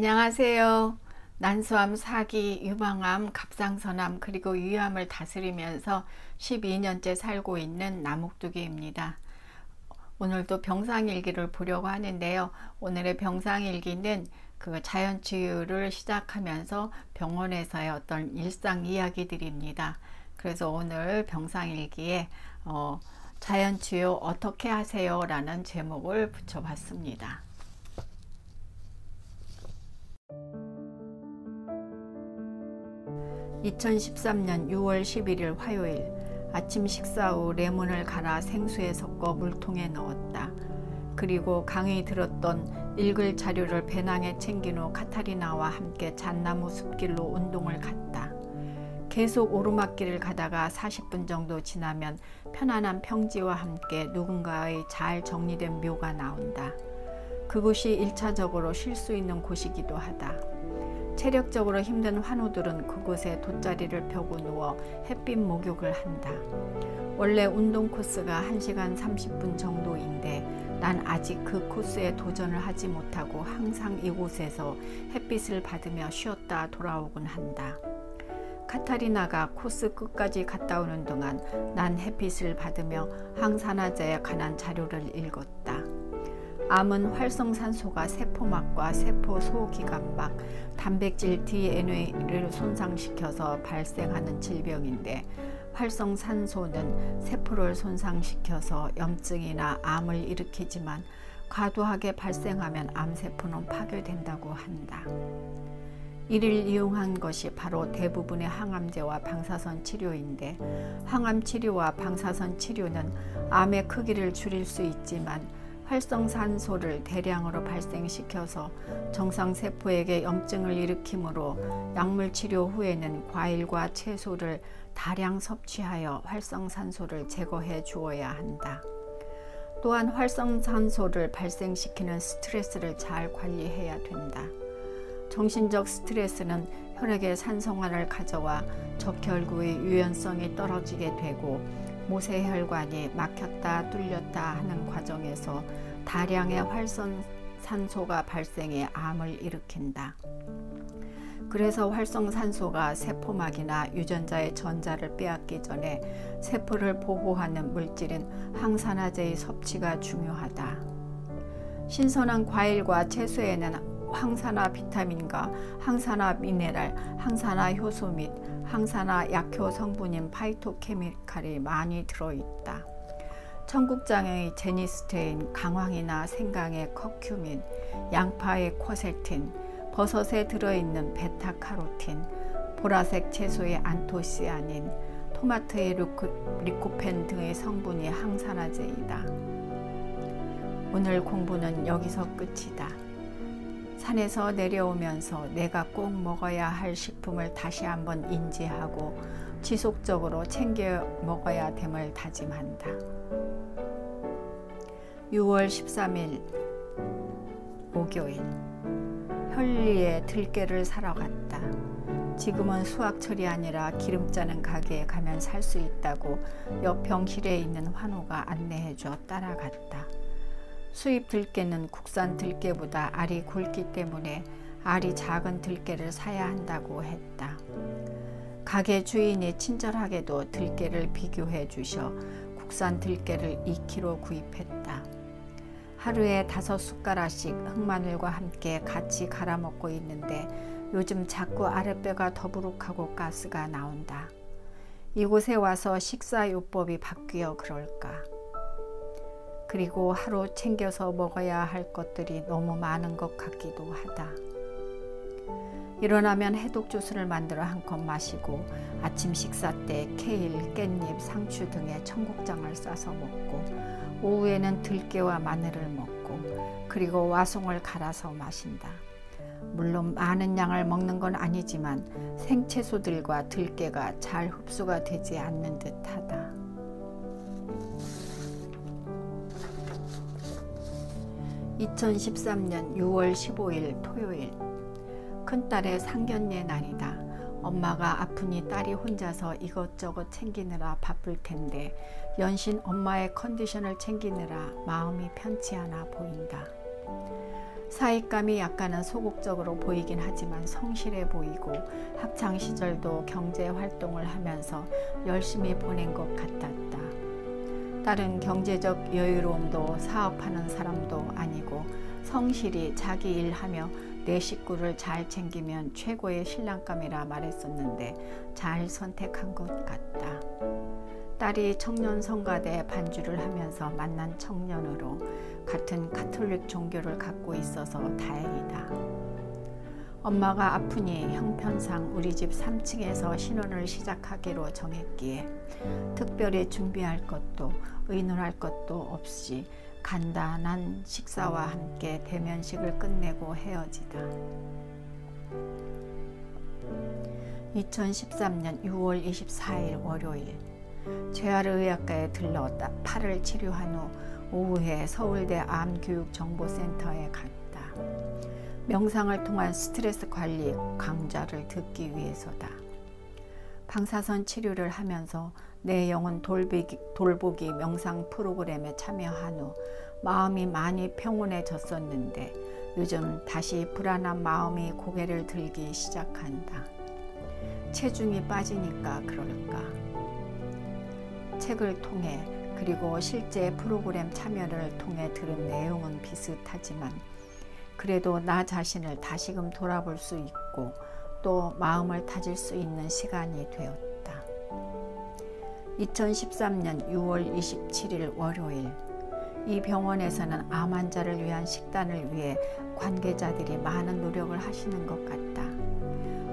안녕하세요. 난소암, 사기, 유방암, 갑상선암 그리고 위암을 다스리면서 12년째 살고 있는 나목두기입니다. 오늘도 병상일기를 보려고 하는데요. 오늘의 병상일기는 자연치유를 시작하면서 병원에서의 어떤 일상 이야기들입니다. 그래서 오늘 병상일기에 자연치유 어떻게 하세요? 라는 제목을 붙여봤습니다. 2013년 6월 11일 화요일 아침 식사 후 레몬을 갈아 생수에 섞어 물통에 넣었다. 그리고 강의 들었던 읽을 자료를 배낭에 챙긴 후 카타리나와 함께 잣나무 숲길로 운동을 갔다. 계속 오르막길을 가다가 40분 정도 지나면 편안한 평지와 함께 누군가의 잘 정리된 묘가 나온다. 그곳이 1차적으로 쉴 수 있는 곳이기도 하다. 체력적으로 힘든 환우들은 그곳에 돗자리를 펴고 누워 햇빛 목욕을 한다. 원래 운동 코스가 1시간 30분 정도인데 난 아직 그 코스에 도전을 하지 못하고 항상 이곳에서 햇빛을 받으며 쉬었다 돌아오곤 한다. 카타리나가 코스 끝까지 갔다 오는 동안 난 햇빛을 받으며 항산화제에 관한 자료를 읽었다. 암은 활성산소가 세포막과 세포 소기관막, 단백질 DNA를 손상시켜서 발생하는 질병인데 활성산소는 세포를 손상시켜서 염증이나 암을 일으키지만 과도하게 발생하면 암세포는 파괴된다고 한다. 이를 이용한 것이 바로 대부분의 항암제와 방사선 치료인데 항암 치료와 방사선 치료는 암의 크기를 줄일 수 있지만 활성산소를 대량으로 발생시켜서 정상세포에게 염증을 일으키므로 약물치료 후에는 과일과 채소를 다량 섭취하여 활성산소를 제거해 주어야 한다. 또한 활성산소를 발생시키는 스트레스를 잘 관리해야 된다. 정신적 스트레스는 혈액의 산성화를 가져와 적혈구의 유연성이 떨어지게 되고 모세혈관이 막혔다 뚫렸다 하는 과정에서 다량의 활성산소가 발생해 암을 일으킨다. 그래서 활성산소가 세포막이나 유전자의 전자를 빼앗기 전에 세포를 보호하는 물질인 항산화제의 섭취가 중요하다. 신선한 과일과 채소에는 항산화 비타민과 항산화 미네랄, 항산화 효소 및 항산화 약효 성분인 파이토케미칼이 많이 들어있다. 청국장의 제니스테인, 강황이나 생강의 커큐민, 양파의 쿼세틴, 버섯에 들어있는 베타카로틴, 보라색 채소의 안토시아닌, 토마토의 리코펜 등의 성분이 항산화제이다. 오늘 공부는 여기서 끝이다. 산에서 내려오면서 내가 꼭 먹어야 할 식품을 다시 한번 인지하고 지속적으로 챙겨 먹어야 됨을 다짐한다. 6월 13일 목요일 현리에 들깨를 사러 갔다. 지금은 수확철이 아니라 기름 짜는 가게에 가면 살 수 있다고 옆 병실에 있는 환우가 안내해줘 따라갔다. 수입 들깨는 국산 들깨보다 알이 굵기 때문에 알이 작은 들깨를 사야 한다고 했다. 가게 주인이 친절하게도 들깨를 비교해 주셔 국산 들깨를 2kg 구입했다. 하루에 5숟가락씩 흑마늘과 함께 같이 갈아 먹고 있는데 요즘 자꾸 아랫배가 더부룩하고 가스가 나온다. 이곳에 와서 식사요법이 바뀌어 그럴까? 그리고 하루 챙겨서 먹어야 할 것들이 너무 많은 것 같기도 하다. 일어나면 해독 주스를 만들어 한 컵 마시고 아침 식사 때 케일, 깻잎, 상추 등의 청국장을 싸서 먹고 오후에는 들깨와 마늘을 먹고 그리고 와송을 갈아서 마신다. 물론 많은 양을 먹는 건 아니지만 생채소들과 들깨가 잘 흡수가 되지 않는 듯하다. 2013년 6월 15일 토요일 큰딸의 상견례 날이다. 엄마가 아프니 딸이 혼자서 이것저것 챙기느라 바쁠 텐데 연신 엄마의 컨디션을 챙기느라 마음이 편치 않아 보인다. 사익감이 약간은 소극적으로 보이긴 하지만 성실해 보이고 학창 시절도 경제 활동을 하면서 열심히 보낸 것 같았다. 다른 경제적 여유로움도 사업하는 사람도 아니고 성실히 자기 일하며 내 식구를 잘 챙기면 최고의 신랑감이라 말했었는데 잘 선택한 것 같다. 딸이 청년 성가대 반주를 하면서 만난 청년으로 같은 가톨릭 종교를 갖고 있어서 다행이다. 엄마가 아프니 형편상 우리 집 3층에서 신혼을 시작하기로 정했기에 특별히 준비할 것도 의논할 것도 없이 간단한 식사와 함께 대면식을 끝내고 헤어지다. 2013년 6월 24일 월요일, 재활의학과에 들러 팔을 치료한 후 오후에 서울대 암교육정보센터에 갔다. 명상을 통한 스트레스 관리 강좌를 듣기 위해서다. 방사선 치료를 하면서 내 영혼 돌보기 명상 프로그램에 참여한 후 마음이 많이 평온해졌었는데 요즘 다시 불안한 마음이 고개를 들기 시작한다. 체중이 빠지니까 그럴까? 책을 통해 그리고 실제 프로그램 참여를 통해 들은 내용은 비슷하지만 그래도 나 자신을 다시금 돌아볼 수 있고 또 마음을 다질 수 있는 시간이 되었다. 2013년 6월 27일 월요일, 이 병원에서는 암 환자를 위한 식단을 위해 관계자들이 많은 노력을 하시는 것 같다.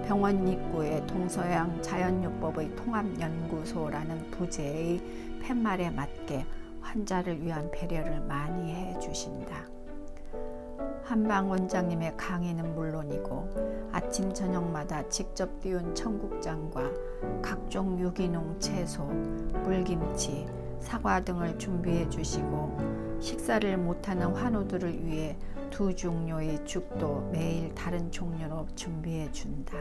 병원 입구에 동서양 자연요법의 통합연구소라는 부제의 팻말에 맞게 환자를 위한 배려를 많이 해주신다. 한방 원장님의 강의는 물론이고 아침 저녁마다 직접 띄운 청국장과 각종 유기농 채소, 물김치, 사과 등을 준비해 주시고 식사를 못하는 환우들을 위해 2종류의 죽도 매일 다른 종류로 준비해 준다.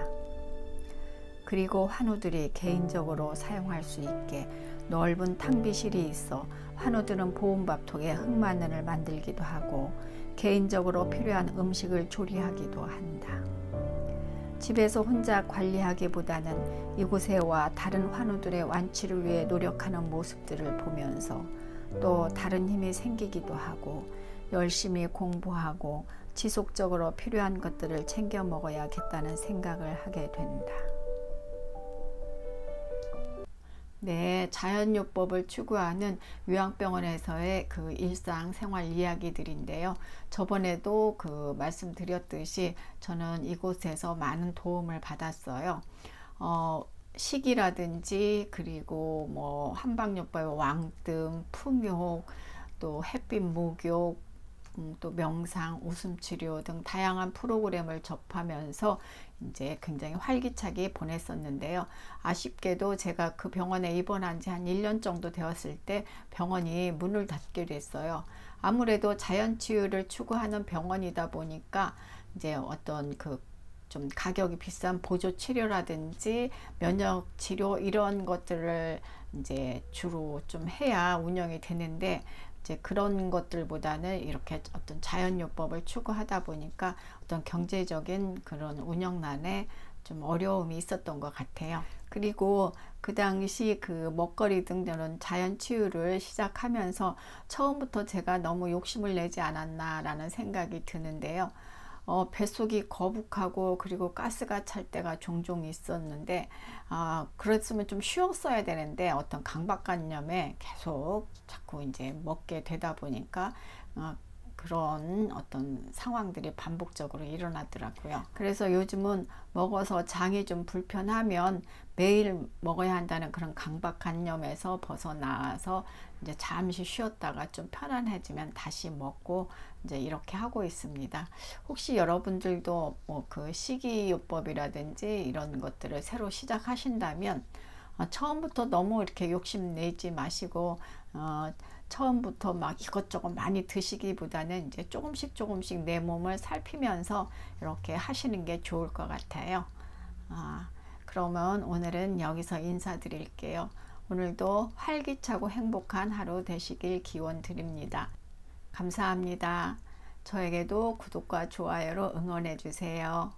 그리고 환우들이 개인적으로 사용할 수 있게 넓은 탕비실이 있어 환우들은 보온밥통에 흑마늘을 만들기도 하고 개인적으로 필요한 음식을 조리하기도 한다. 집에서 혼자 관리하기보다는 이곳에 와 다른 환우들의 완치를 위해 노력하는 모습들을 보면서 또 다른 힘이 생기기도 하고 열심히 공부하고 지속적으로 필요한 것들을 챙겨 먹어야겠다는 생각을 하게 된다. 네, 자연요법을 추구하는 요양병원에서의 그 일상생활 이야기들인데요. 저번에도 말씀드렸듯이 저는 이곳에서 많은 도움을 받았어요. 식이라든지 그리고 뭐 한방요법의 왕뜸, 풍욕, 또 햇빛 목욕, 또 명상, 웃음치료 등 다양한 프로그램을 접하면서 이제 굉장히 활기차게 보냈었는데요. 아쉽게도 제가 그 병원에 입원한 지 한 1년 정도 되었을 때 병원이 문을 닫게 됐어요. 아무래도 자연치유를 추구하는 병원이다 보니까 이제 어떤 좀 가격이 비싼 보조치료라든지 면역치료 이런 것들을 이제 주로 좀 해야 운영이 되는데 이제 그런 것들보다는 이렇게 어떤 자연요법을 추구하다 보니까 어떤 경제적인 그런 운영난에 좀 어려움이 있었던 것 같아요. 그리고 그 당시 먹거리 등 이런 자연치유를 시작하면서 처음부터 제가 너무 욕심을 내지 않았나 라는 생각이 드는데요. 뱃속이 거북하고 그리고 가스가 찰 때가 종종 있었는데 그랬으면 좀 쉬었어야 되는데 어떤 강박관념에 계속 자꾸 이제 먹게 되다 보니까 그런 어떤 상황들이 반복적으로 일어나더라고요. 그래서 요즘은 먹어서 장이 좀 불편하면 매일 먹어야 한다는 그런 강박관념에서 벗어나서 이제 잠시 쉬었다가 좀 편안해지면 다시 먹고 이제 이렇게 하고 있습니다. 혹시 여러분들도 식이요법이라든지 이런 것들을 새로 시작하신다면 처음부터 너무 이렇게 욕심 내지 마시고 처음부터 막 이것저것 많이 드시기보다는 이제 조금씩 내 몸을 살피면서 이렇게 하시는 게 좋을 것 같아요. 그러면 오늘은 여기서 인사드릴게요. 오늘도 활기차고 행복한 하루 되시길 기원 드립니다. 감사합니다. 저에게도 구독과 좋아요로 응원해 주세요.